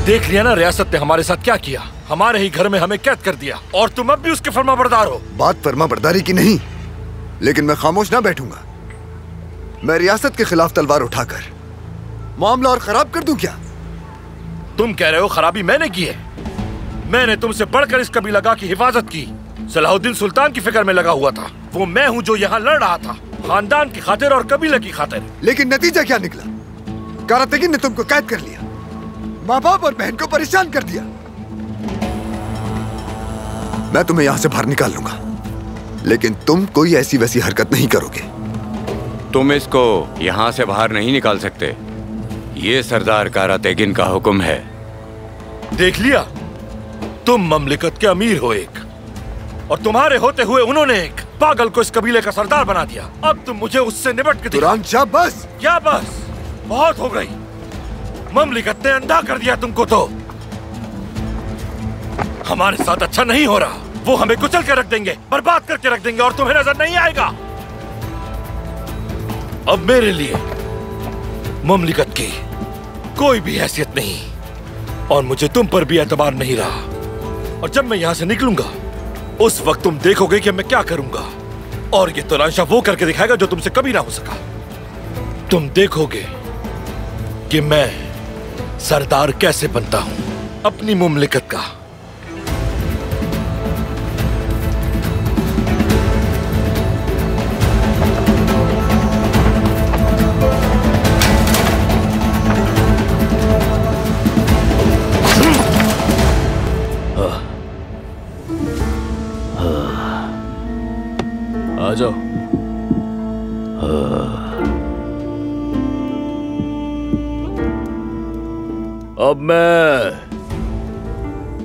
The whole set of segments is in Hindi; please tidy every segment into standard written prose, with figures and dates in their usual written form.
देख लिया ना रियासत ने हमारे साथ क्या किया। हमारे ही घर में हमें कैद कर दिया और तुम अब भी उसके फर्माबरदार हो। बात फर्माबरदारी की नहीं, लेकिन मैं खामोश ना बैठूंगा। मैं रियासत के खिलाफ तलवार उठाकर मामला और खराब कर दूं क्या? तुम कह रहे हो खराबी मैंने की है? मैंने तुमसे बढ़कर इस कबीला की हिफाजत की। सलाहुद्दीन सुल्तान की फिक्र में लगा हुआ था। वो मैं हूँ जो यहाँ लड़ रहा था, खानदान की खातिर और कबीले की खातिर। लेकिन नतीजा क्या निकला? कारातेगिन ने तुमको कैद कर लिया, माँ बाप और बहन को परेशान कर दिया। मैं तुम्हें यहाँ से बाहर निकाल लूंगा, लेकिन तुम कोई ऐसी वैसी हरकत नहीं करोगे। तुम इसको यहाँ से बाहर नहीं निकाल सकते। ये सरदार कारातेगिन का हुक्म है। देख लिया, तुम ममलिकत के अमीर हो एक, और तुम्हारे होते हुए उन्होंने एक पागल को इस कबीले का सरदार बना दिया। अब तुम मुझे उससे निपट के तुरान शाह, बस। क्या बस? बहुत हो गई। ममलिकत ने अंधा कर दिया तुमको। तो हमारे साथ अच्छा नहीं हो रहा। वो हमें कुचल के रख देंगे, बर्बाद करके रख देंगे, और तुम्हें नजर नहीं आएगा। अब मेरे लिए ममलिकत की कोई भी हैसियत नहीं, और मुझे तुम पर भी एतबार नहीं रहा। और जब मैं यहां से निकलूंगा, उस वक्त तुम देखोगे कि मैं क्या करूंगा। और ये तुरान शाह वो करके दिखाएगा जो तुमसे कभी ना हो सका। तुम देखोगे कि मैं सरदार कैसे बनता हूं अपनी मुमलिकत का। आ जाओ। अब मैं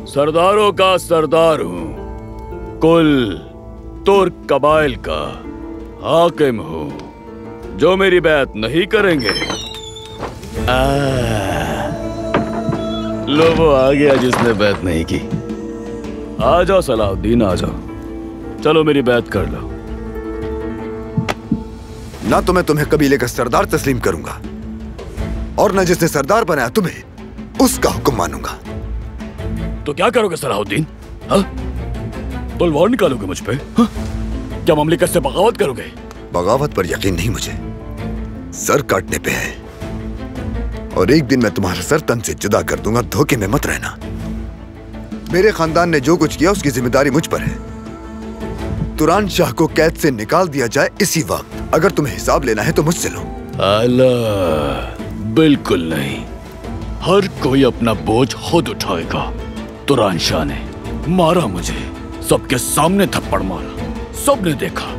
सरदारों का सरदार हूं, कुल तुर्क कबाइल का हाकिम हूं। जो मेरी बात नहीं करेंगे, लो वो आ गया जिसने बात नहीं की। आ जाओ सलाहुद्दीन, आ जाओ। चलो मेरी बात कर लो। ना तो मैं तुम्हें कबीले का सरदार तस्लीम करूंगा, और न जिसने सरदार बनाया तुम्हें उसका हुक्म मानूंगा। तो क्या करोगे सलाहुद्दीन? हाँ? तलवार निकालोगे मुझ पे? हाँ? क्या ममलिकत से बगावत करोगे? बगावत पर यकीन नहीं मुझे, सर काटने पे है। और एक दिन मैं तुम्हारा सर तन से जुदा कर दूंगा। धोखे में मत रहना। मेरे खानदान ने जो कुछ किया उसकी जिम्मेदारी मुझ पर है। तुरान शाह को कैद से निकाल दिया जाए इसी वक्त। अगर तुम्हें हिसाब लेना है तो मुझसे लो। बिल्कुल नहीं। हर कोई अपना बोझ खुद उठाएगा। तुरान शाह ने मारा मुझे, सबके सामने थप्पड़ मारा, सबने देखा।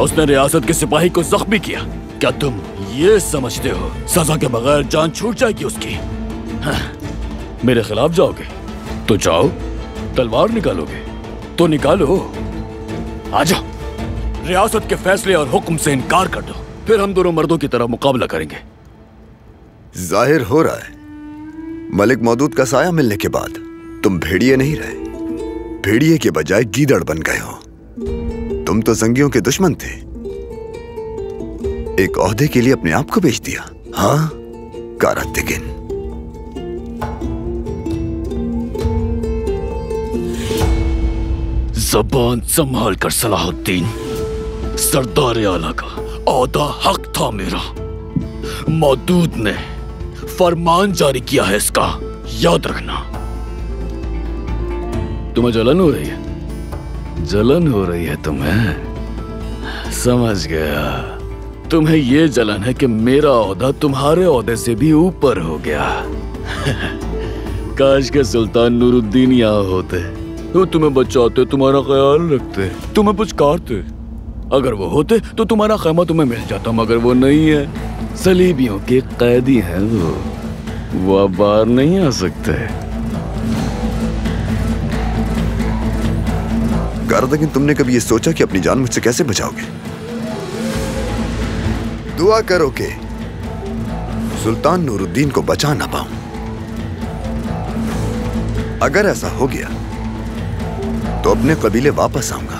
उसने रियासत के सिपाही को जख्मी किया। क्या तुम ये समझते हो सजा के बगैर जान छूट जाएगी उसकी? हाँ। मेरे खिलाफ जाओगे तो जाओ, तलवार निकालोगे तो निकालो। आ जाओ, रियासत के फैसले और हुक्म से इनकार कर दो, फिर हम दोनों मर्दों की तरह मुकाबला करेंगे। जाहिर हो रहा है मलिक मौदूद का साया मिलने के बाद तुम भेड़िए नहीं रहे, भेड़िए के बजाय गीदड़ बन गए हो। तुम तो जंगियों के दुश्मन थे, एक ओहदे के लिए अपने आप को बेच दिया। हाँ कारातेगिन। ज़बान संभाल कर सलाहुद्दीन। सरदार आला का ओहदा हक था मेरा। मौदूद ने फरमान जारी किया है इसका, याद रखना। तुम्हें जलन हो रही है? जलन हो रही है तुम्हें? समझ गया। तुम्हें ये जलन है कि मेरा ओहदा तुम्हारे ओहदे से भी ऊपर हो गया। काश के सुल्तान नूरुद्दीन यहाँ होते तो तुम्हें बचाते, तुम्हारा ख्याल रखते, तुम्हें पुचकारते। अगर वो होते तो तुम्हारा खैमा तुम्हें मिल जाता, मगर वो नहीं है। सलीबियों के कैदी हैं वो अब बाहर नहीं आ सकते। कारातेगिन, तुमने कभी ये सोचा कि अपनी जान मुझसे कैसे बचाओगे? दुआ करो कि सुल्तान नूरुद्दीन को बचा ना पाऊं। अगर ऐसा हो गया तो अपने कबीले वापस आऊंगा,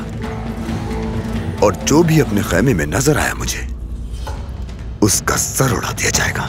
और जो भी अपने खैमे में नजर आया मुझे, उसका सर उड़ा दिया जाएगा।